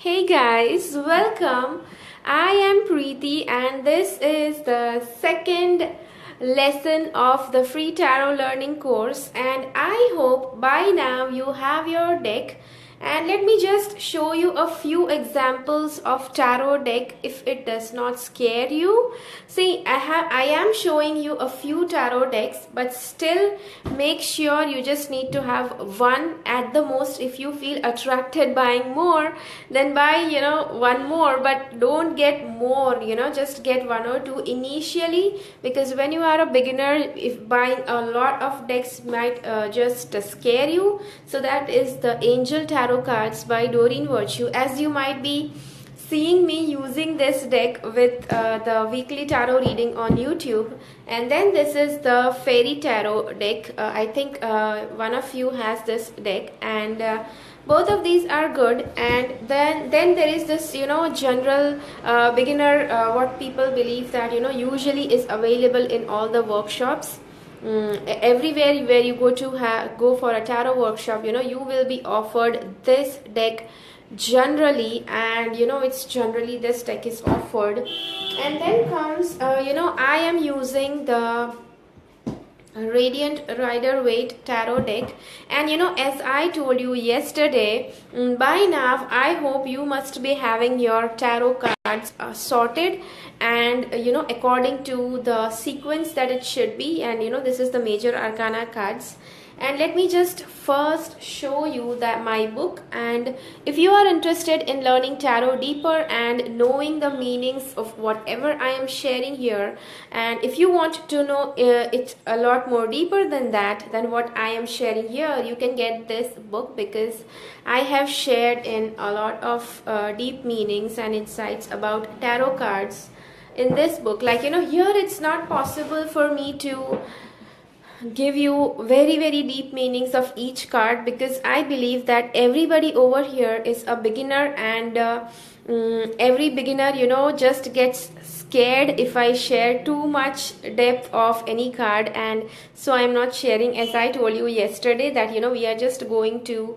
Hey guys, welcome. I am Preeti and this is the second lesson of the free tarot learning course, and I hope by now you have your deck. And let me just show you a few examples of tarot deck if it does not scare you. See, I am showing you a few tarot decks, but still make sure you just need to have one at the most. If you feel attracted buying more, then buy one more, but don't get more, just get one or two initially, because when you are a beginner, if buying a lot of decks might just scare you. So that is the Angel Tarot cards by Doreen Virtue, as you might be seeing me using this deck with the weekly tarot reading on YouTube. And then this is the Fairy Tarot deck. I think one of you has this deck, and both of these are good. And then there is this general beginner, what people believe that usually is available in all the workshops. Everywhere where you go for a tarot workshop, you will be offered this deck generally, and it's generally this deck is offered. And then comes I am using the Radiant Rider-Waite tarot deck, and as I told you yesterday, by now I hope you must be having your tarot cards sorted and according to the sequence that it should be. And this is the major arcana cards. And let me just first show you that my book, and if you are interested in learning tarot deeper and knowing the meanings of whatever I am sharing here, and if you want to know it a lot more deeper than what I am sharing here, you can get this book, because I have shared in a lot of deep meanings and insights about tarot cards in this book. Like here it's not possible for me to give you very deep meanings of each card, because I believe that everybody over here is a beginner, and every beginner just gets scared if I share too much depth of any card. And so I'm not sharing, as I told you yesterday, that we are just going to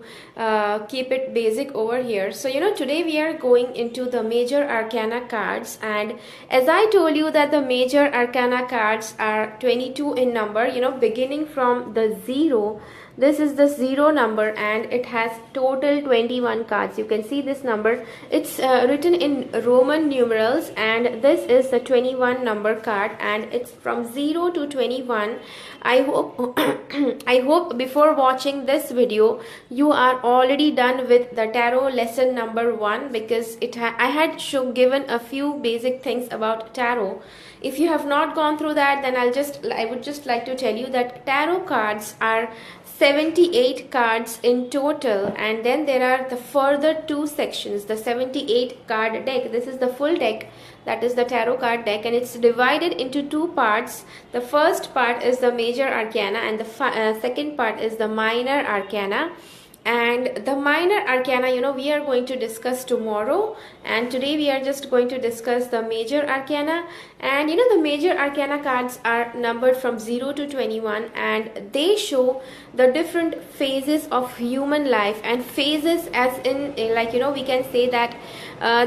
keep it basic over here. So today we are going into the major arcana cards, and as I told you that the major arcana cards are 22 in number, beginning from the 0. This is the 0 number, and it has total 21 cards. You can see this number. It's written in Roman numerals, and this is the 21 number card, and it's from 0 to 21. I hope I hope before watching this video you are already done with the tarot lesson number 1, because I had given a few basic things about tarot. If you have not gone through that, then I would just like to tell you that tarot cards are 78 cards in total, and then there are the further 2 sections, the 78 card deck. This is the full deck, that is the tarot card deck, and it's divided into 2 parts. The first part is the major arcana, and the second part is the minor arcana. And the minor arcana, we are going to discuss tomorrow, and today we are just going to discuss the major arcana. And the major arcana cards are numbered from 0 to 21, and they show the different phases of human life. And phases as in we can say that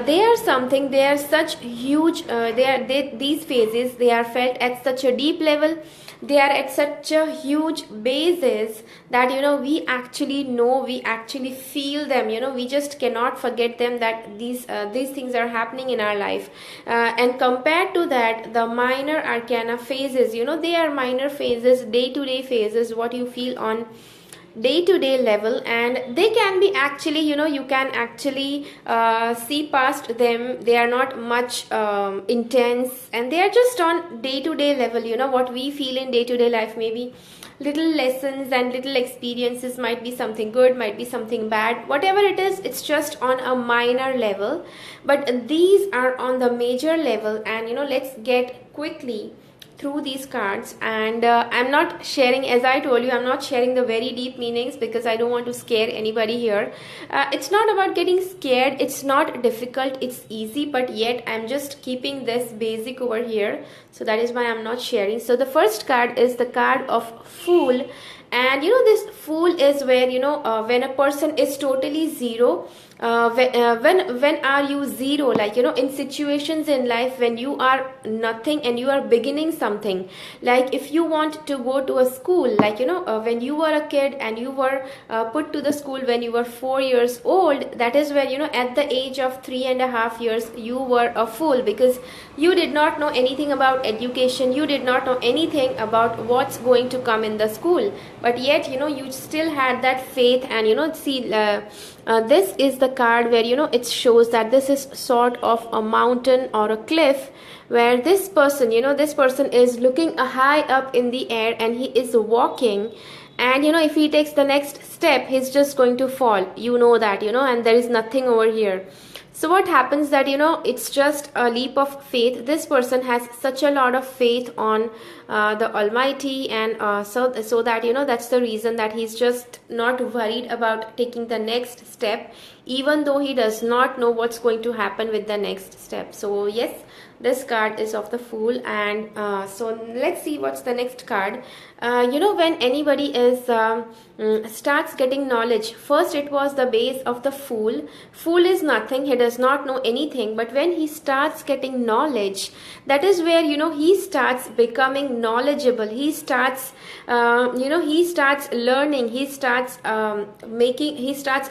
they are such huge, these phases, they are felt at such a deep level. They are at such a huge basis that we actually know, we actually feel them. We just cannot forget them, that these things are happening in our life. And compared to that, the minor arcana phases, they are minor phases, day-to-day phases, what you feel on day-to-day level, and they can be actually you can actually see past them. They are not much intense, and they are just on day-to-day level. What we feel in day-to-day life, maybe little lessons and little experiences, might be something good, might be something bad, whatever it is, it's just on a minor level. But these are on the major level, and let's get quickly through these cards. And I'm not sharing, as I told you, I'm not sharing the very deep meanings, because I don't want to scare anybody here. It's not about getting scared, it's not difficult, it's easy, but yet I'm just keeping this basic over here, so that is why I'm not sharing. So the first card is the card of Fool, And this Fool is where when a person is totally zero. When are you zero, like in situations in life when you are nothing and you are beginning something. Like if you want to go to a school, like when you were a kid and you were put to the school when you were 4 years old, that is where at the age of 3.5 years you were a fool, because you did not know anything about education, you did not know anything about what's going to come in the school, but yet you still had that faith. And see, this is the card where it shows that this is sort of a mountain or a cliff, where this person is looking high up in the air and he is walking. And if he takes the next step, he's just going to fall, that, and there is nothing over here. So what happens that it's just a leap of faith. This person has such a lot of faith on the Almighty, and so that that's the reason that he's just not worried about taking the next step, even though he does not know what's going to happen with the next step. So yes, this card is of the Fool. And so let's see what's the next card. When anybody is starts getting knowledge, first it was the base of the Fool. Fool is nothing, he does not know anything, but when he starts getting knowledge, that is where he starts becoming knowledgeable. He starts he starts learning, he starts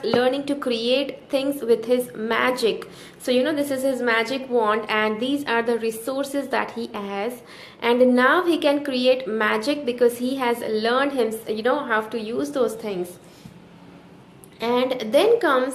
learning to create things with his magic. So this is his magic wand, and these are the resources that he has. And now he can create magic because he has learned how to use those things. And then comes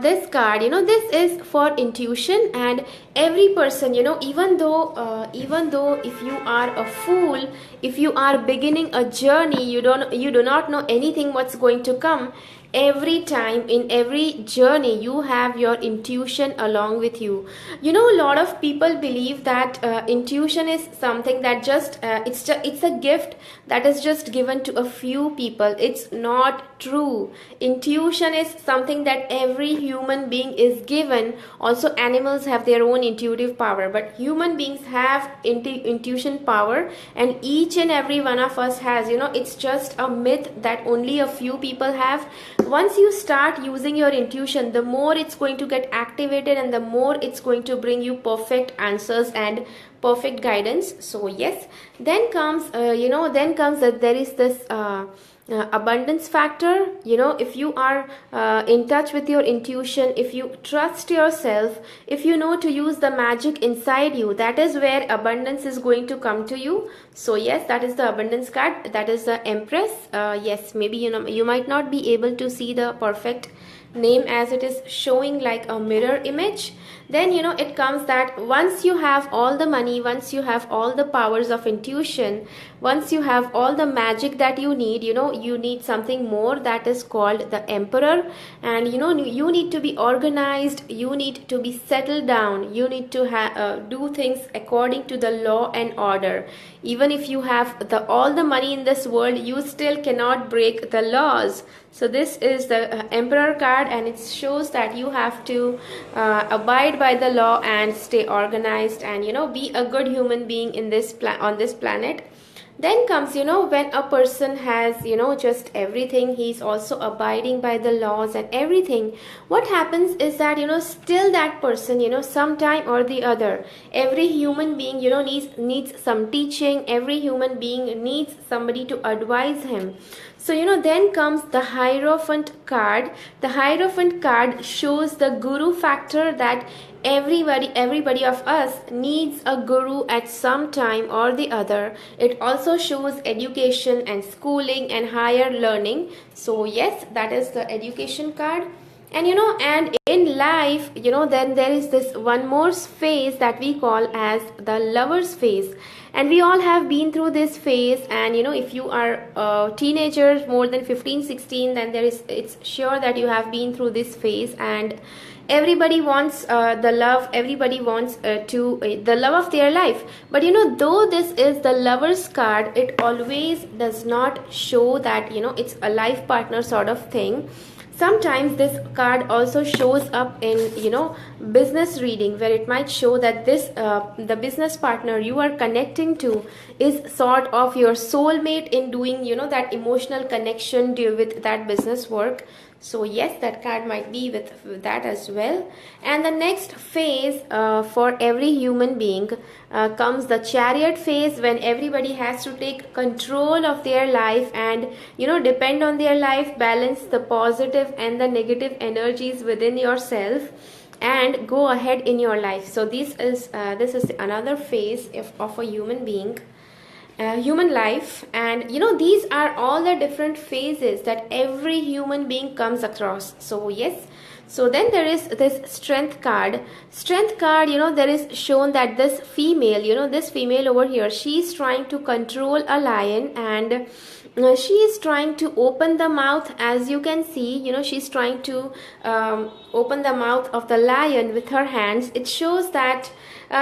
this card. This is for intuition. And every person, even though if you are a fool, if you are beginning a journey, you do not know anything what's going to come. Every time in every journey you have your intuition along with you. A lot of people believe that intuition is something that just it's a gift that is just given to a few people. It's not true. Intuition is something that every human being is given. Also animals have their own intuitive power, but human beings have intuition power, and each and every one of us has. It's just a myth that only a few people have. Once you start using your intuition, the more it's going to get activated, and the more it's going to bring you perfect answers and perfect guidance. So yes, then comes that there is this abundance factor. If you are in touch with your intuition, if you trust yourself, if you know to use the magic inside you, that is where abundance is going to come to you. So yes, that is the abundance card. That is the Empress. Yes, maybe you might not be able to see the perfect name as it is showing like a mirror image. Then it comes that once you have all the money, once you have all the powers of intuition, once you have all the magic that you need, you need something more, that is called the Emperor. And you need to be organized, you need to be settled down, you need to do things according to the law and order. Even if you have all the money in this world, you still cannot break the laws. So this is the Emperor card, and it shows that you have to abide by the law and stay organized, and be a good human being in on this planet. Then comes when a person has just everything, he's also abiding by the laws and everything. What happens is that still that person sometime or the other, every human being needs some teaching. Every human being needs somebody to advise him. So then comes the Hierophant card. The Hierophant card shows the guru factor, that everybody of us needs a guru at some time or the other. It also shows education and schooling and higher learning. So yes, that is the education card. And and in life, then there is this one more phase that we call as the Lover's phase. And we all have been through this phase. And if you are a teenager more than 15-16, then it's sure that you have been through this phase. And everybody wants the love, everybody wants the love of their life. But though this is the Lover's card, it always does not show that it's a life partner sort of thing. Sometimes this card also shows up in, business reading, where it might show that this the business partner you are connecting to is sort of your soulmate in doing, that emotional connection with that business work. So yes, that card might be with that as well. And the next phase for every human being comes the Chariot phase, when everybody has to take control of their life and, depend on their life, balance the positive and the negative energies within yourself, and go ahead in your life. So this is another phase of a human being, human life. And these are all the different phases that every human being comes across. So yes, so then there is this strength card. Strength card, there is shown that this female, this female over here, she is trying to control a lion, and she is trying to open the mouth. As you can see, she's trying to open the mouth of the lion with her hands. It shows that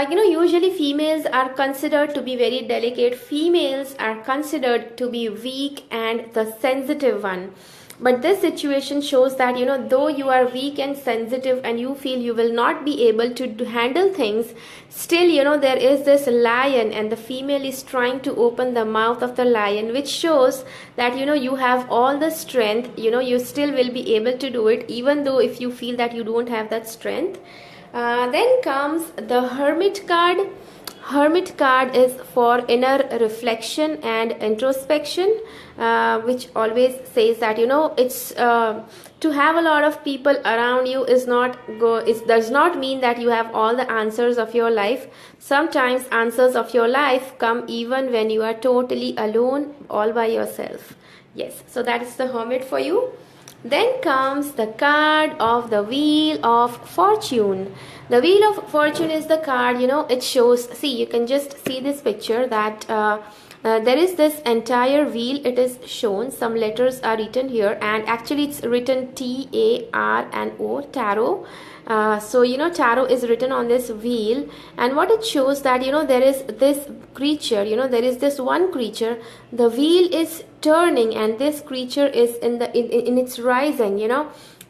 usually females are considered to be very delicate. Females are considered to be weak and the sensitive one. But this situation shows that, though you are weak and sensitive and you feel you will not be able to handle things, still, there is this lion, and the female is trying to open the mouth of the lion, which shows that, you have all the strength, you still will be able to do it, even though if you feel that you don't have that strength. Then comes the Hermit card. Hermit card is for inner reflection and introspection, which always says that, it's to have a lot of people around you is not it does not mean that you have all the answers of your life. Sometimes answers of your life come even when you are totally alone, all by yourself. Yes, so that is the Hermit for you. Then comes the card of the Wheel of Fortune. The Wheel of Fortune is the card, it shows, see, you can just see this picture that there is this entire wheel. It is shown, some letters are written here, and actually it's written T-A-R-O, tarot. So tarot is written on this wheel, and what it shows that, there is this creature, there is this one creature, the wheel is turning, and this creature is in its rising.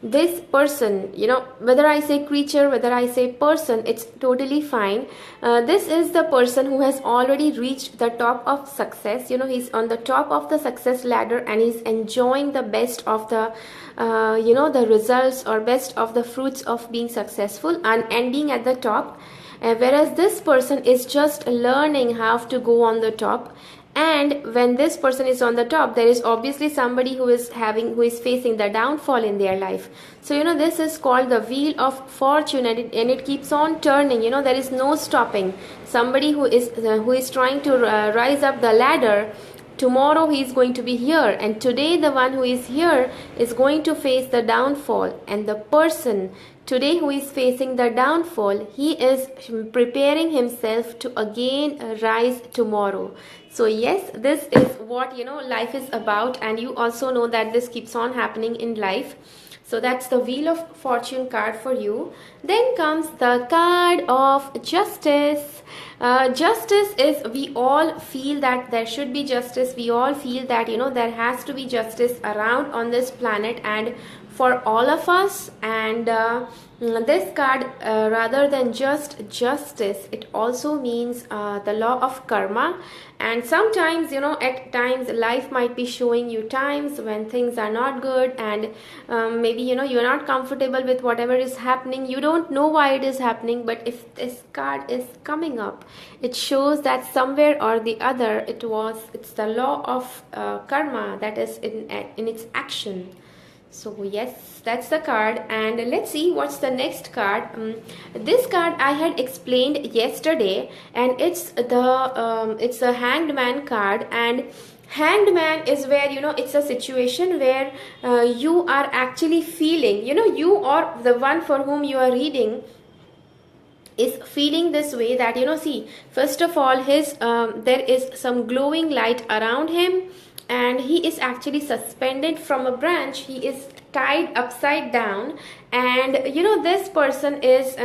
This person, whether I say creature, whether I say person, it's totally fine. This is the person who has already reached the top of success. He's on the top of the success ladder, and he's enjoying the best of the the results, or best of the fruits of being successful and being at the top. Whereas this person is just learning how to go on the top. And when this person is on the top, there is obviously somebody who is facing the downfall in their life. So this is called the Wheel of Fortune, and it keeps on turning. There is no stopping. Somebody who is trying to rise up the ladder, tomorrow he is going to be here, and today the one who is here is going to face the downfall. And the person today who is facing the downfall, he is preparing himself to again rise tomorrow. So yes, this is what life is about, and you also know that this keeps on happening in life. So that's the Wheel of Fortune card for you. Then comes the card of Justice. Justice is, we all feel that there should be justice. We all feel that there has to be justice around on this planet and for all of us. And this card, rather than just justice, it also means the law of karma. And sometimes at times life might be showing you times when things are not good, and maybe you're not comfortable with whatever is happening. You don't know why it is happening, but if this card is coming up, it shows that somewhere or the other it's the law of karma that is in its action. So yes, that's the card. And let's see what's the next card. This card I had explained yesterday, and it's a Hanged Man card. And Hanged Man is where it's a situation where you are actually feeling, you or the one for whom you are reading is feeling this way, that see, first of all, there is some glowing light around him, and he is actually suspended from a branch. He is tied upside down, and this person is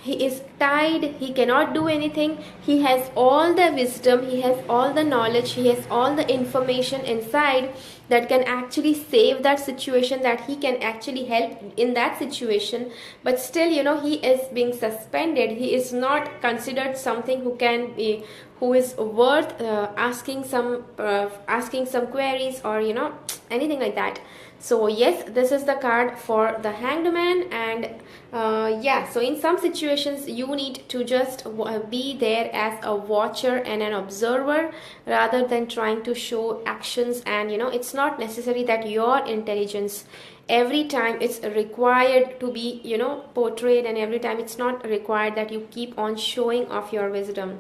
he is tied. He cannot do anything. He has all the wisdom, he has all the knowledge, he has all the information inside, that can actually save that situation, that he can actually help in that situation, but still, he is being suspended. He is not considered something who is worth asking some queries, or anything like that. So yes, this is the card for the Hanged Man. And yeah, so in some situations you need to just be there as a watcher and an observer, rather than trying to show actions. And it's not necessary that your intelligence every time it's required to be portrayed, and every time it's not required that you keep on showing off your wisdom.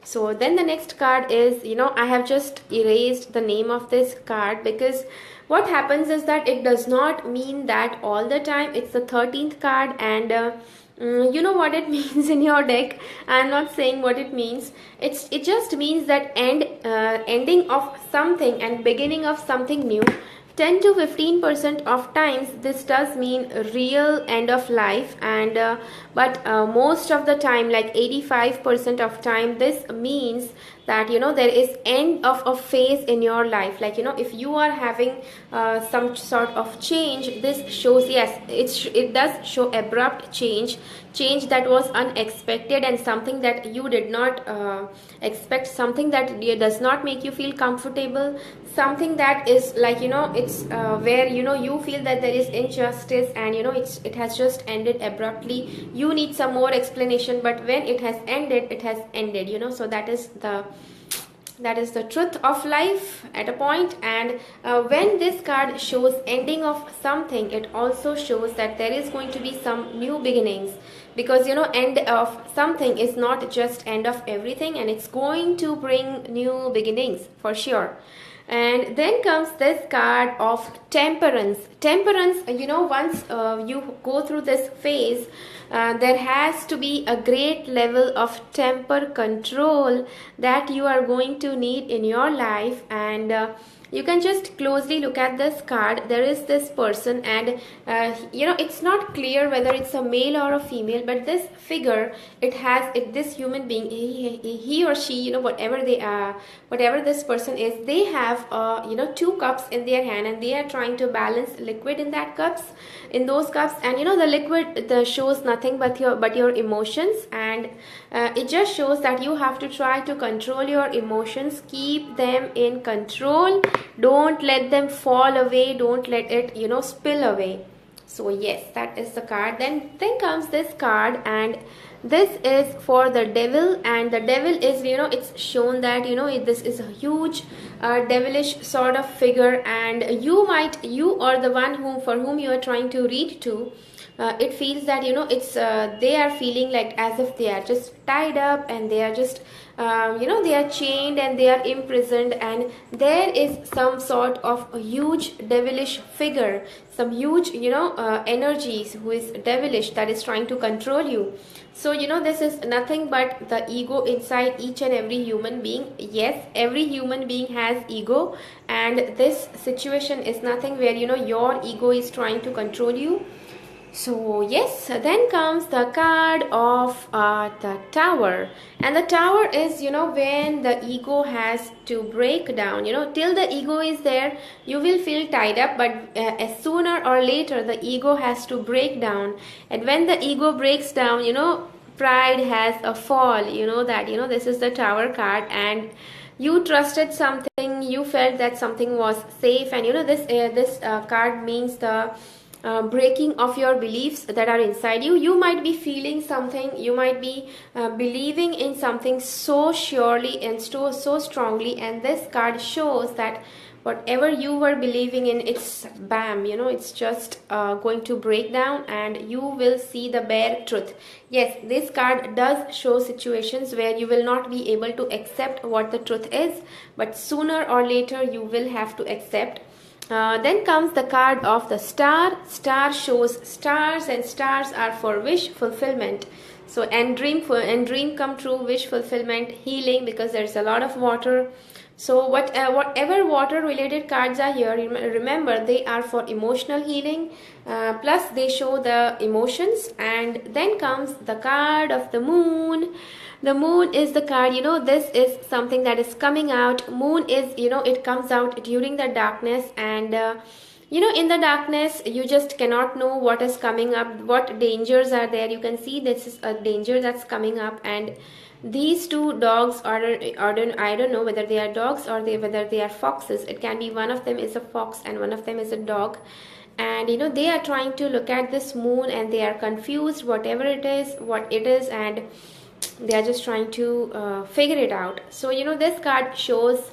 So then the next card is, I have just erased the name of this card, because what happens is that it does not mean that all the time. It's the 13th card, and you know what it means in your deck. I'm not saying what it means. It just means that ending of something and beginning of something new. 10 to 15% of times this does mean real end of life, and but most of the time, like 85% of time, this means that there is end of a phase in your life. Like if you are having some sort of change, this shows, yes, it does show abrupt change that was unexpected, and something that you did not expect, something that does not make you feel comfortable, something that is like it's where you feel that there is injustice, and it has just ended abruptly. You need some more explanation, but when it has ended, it has ended. So that is the truth of life at a point. And when this card shows ending of something, it also shows that there is going to be some new beginnings, because end of something is not just end of everything, and it's going to bring new beginnings for sure. And then comes this card of Temperance. Temperance, once you go through this phase, there has to be a great level of temper control that you are going to need in your life. And you can just closely look at this card. There is this person, and it's not clear whether it's a male or a female, but this figure, this human being, he or she, whatever they are, whatever this person is, they have 2 cups in their hand, and they are trying to balance liquid in those cups. And the liquid shows nothing but your emotions, and it just shows that you have to try to control your emotions, keep them in control, don't let them fall away, don't let it spill away. So yes, that is the card. Then comes this card, and this is for the Devil. And the Devil is, it's shown that this is a huge devilish sort of figure, and you or the one for whom you are trying to read to, it feels that it's they are feeling like as if they are just tied up, and they are just they are chained, and they are imprisoned, and there is some sort of a huge devilish figure, some huge energies who is devilish, that is trying to control you. So this is nothing but the ego inside each and every human being. Yes, every human being has ego, and this situation is nothing where your ego is trying to control you. So yes, then comes the card of the Tower. And the Tower is when the ego has to break down. Till the ego is there, you will feel tied up, but as sooner or later the ego has to break down. And when the ego breaks down, pride has a fall. This is the Tower card, and you trusted something, you felt that something was safe, and this card means the breaking of your beliefs that are inside you. You might be feeling something, you might be believing in something so surely and so strongly, and this card shows that whatever you were believing in, it's bam, it's just going to break down, and you will see the bare truth. Yes, this card does show situations where you will not be able to accept what the truth is, but sooner or later you will have to accept. Then comes the card of the Star. Star shows stars, and stars are for wish fulfillment. So and dream come true, wish fulfillment, healing, because there's a lot of water. So whatever water related cards are here, remember they are for emotional healing, plus they show the emotions. And then comes the card of the moon. The moon is the card, this is something that is coming out. Moon is, it comes out during the darkness, and in the darkness you just cannot know what is coming up, what dangers are there. You can see this is a danger that's coming up, and these two dogs are, I don't know whether they are dogs or whether they are foxes. It can be one of them is a fox and one of them is a dog, and they are trying to look at this moon and they are confused whatever it is, what it is, and they are just trying to figure it out. So this card shows,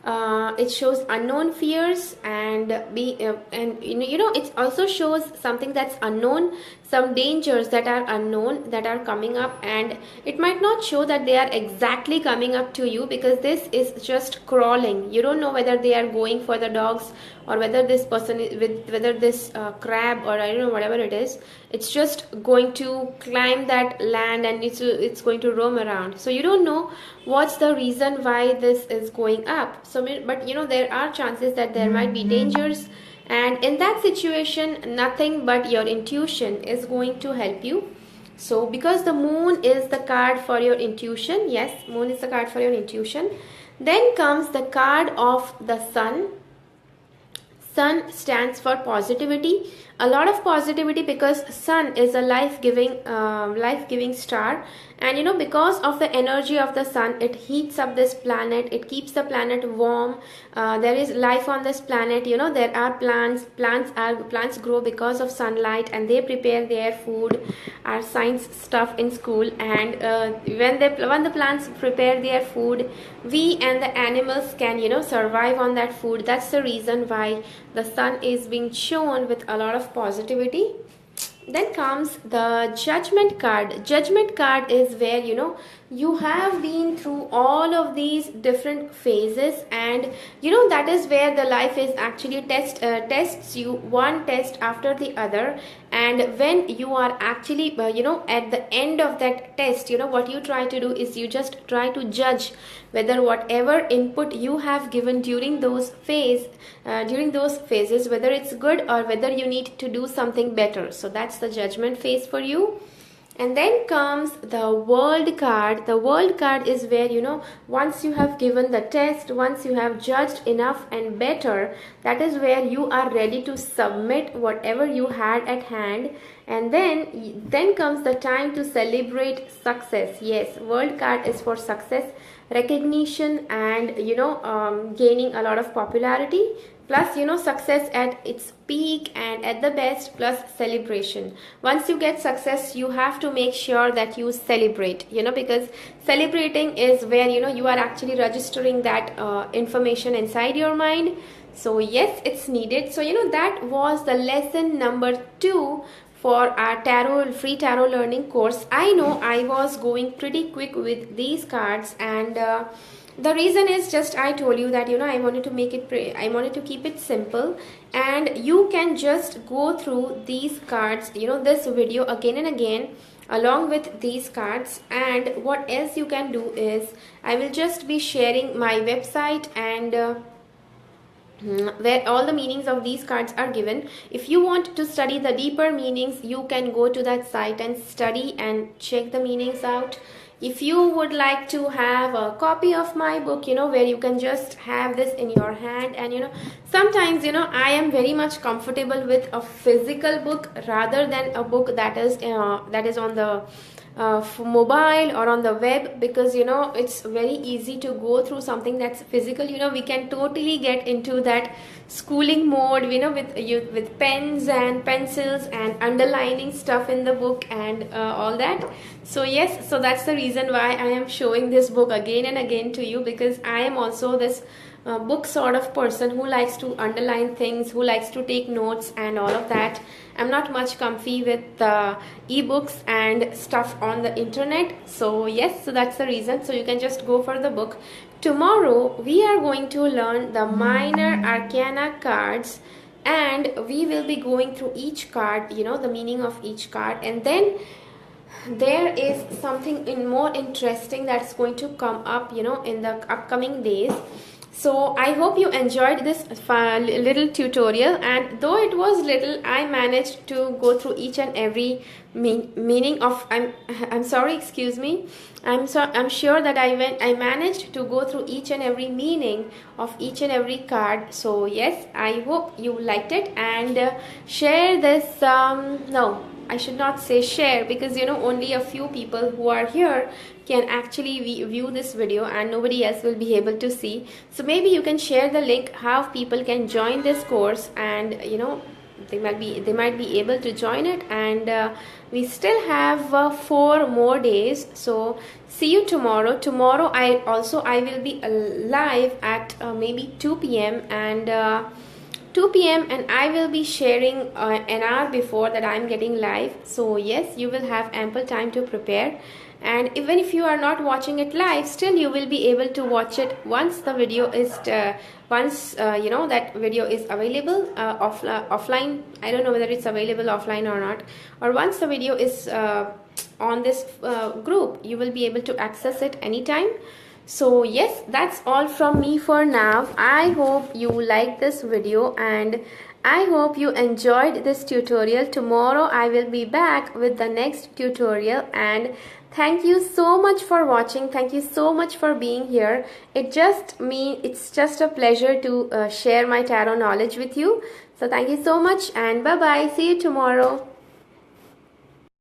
it shows unknown fears, and it also shows something that's unknown, some dangers that are unknown that are coming up. And it might not show that they are exactly coming up to you, because this is just crawling. You don't know whether they are going for the dogs, or whether this person is with, whether this crab, or I don't know, whatever it is, it's just going to climb that land and it's going to roam around. So you don't know what's the reason why this is going up. So but there are chances that there might be dangers, and in that situation nothing but your intuition is going to help you. So because the moon is the card for your intuition, yes, moon is the card for your intuition. Then comes the card of the sun. Sun stands for positivity, a lot of positivity, because sun is a life-giving star. And because of the energy of the sun, it heats up this planet, it keeps the planet warm. There is life on this planet. There are plants grow because of sunlight, and they prepare their food, our science stuff in school. And when the plants prepare their food, we and the animals can survive on that food. That's the reason why the sun is being shown with a lot of positivity. Then comes the Judgment card. Judgment card is where you have been through all of these different phases, and that is where the life is actually tests you, one test after the other. And when you are actually at the end of that test, what you try to do is you just try to judge whether whatever input you have given during those phases, whether it's good or whether you need to do something better. So that's the Judgment phase for you. And then comes the World card. The World card is where once you have given the test, once you have judged enough and better, that is where you are ready to submit whatever you had at hand. And then comes the time to celebrate success. Yes, World card is for success, recognition, and gaining a lot of popularity, plus success at its peak and at the best, plus celebration. Once you get success, you have to make sure that you celebrate, because celebrating is where you are actually registering that information inside your mind. So yes, it's needed. So that was the lesson number 2 for our free tarot learning course. I know I was going pretty quick with these cards, and the reason is just I told you that I wanted to make it I wanted to keep it simple, and you can just go through these cards, this video again and again along with these cards. And what else you can do is I will just be sharing my website, and where all the meanings of these cards are given. If you want to study the deeper meanings, you can go to that site and study and check the meanings out. If you would like to have a copy of my book, where you can just have this in your hand, and sometimes I am very much comfortable with a physical book rather than a book that is on the mobile or on the web, because it's very easy to go through something that's physical. We can totally get into that schooling mode, with pens and pencils and underlining stuff in the book and all that. So yes, so that's the reason why I am showing this book again and again to you, because I am also this book sort of person who likes to underline things, who likes to take notes and all of that. I'm not much comfy with ebooks and stuff on the internet. So yes, so that's the reason. So you can just go for the book. Tomorrow we are going to learn the minor arcana cards, and we will be going through each card, the meaning of each card. And then there is something more interesting that's going to come up in the upcoming days. So I hope you enjoyed this little tutorial, and though it was little, I managed to go through each and every meaning of I'm sorry, excuse me. I'm sure that I managed to go through each and every meaning of each and every card. So yes, I hope you liked it, and share this no, I should not say share, because only a few people who are here can actually view this video and nobody else will be able to see. So maybe you can share the link how people can join this course, and they might be able to join it. And we still have 4 more days. So see you tomorrow. Tomorrow I will be live at maybe 2 p.m. and 2 p.m. and I will be sharing an hour before that I'm getting live. So yes, you will have ample time to prepare, and even if you are not watching it live, still you will be able to watch it once the video is that video is available offline. I don't know whether it's available offline or not, or once the video is on this group, you will be able to access it anytime. So yes, that's all from me for now. I hope you liked this video, and I hope you enjoyed this tutorial. Tomorrow I will be back with the next tutorial, and thank you so much for watching. Thank you so much for being here. It's just a pleasure to share my tarot knowledge with you. So thank you so much, and bye bye. See you tomorrow.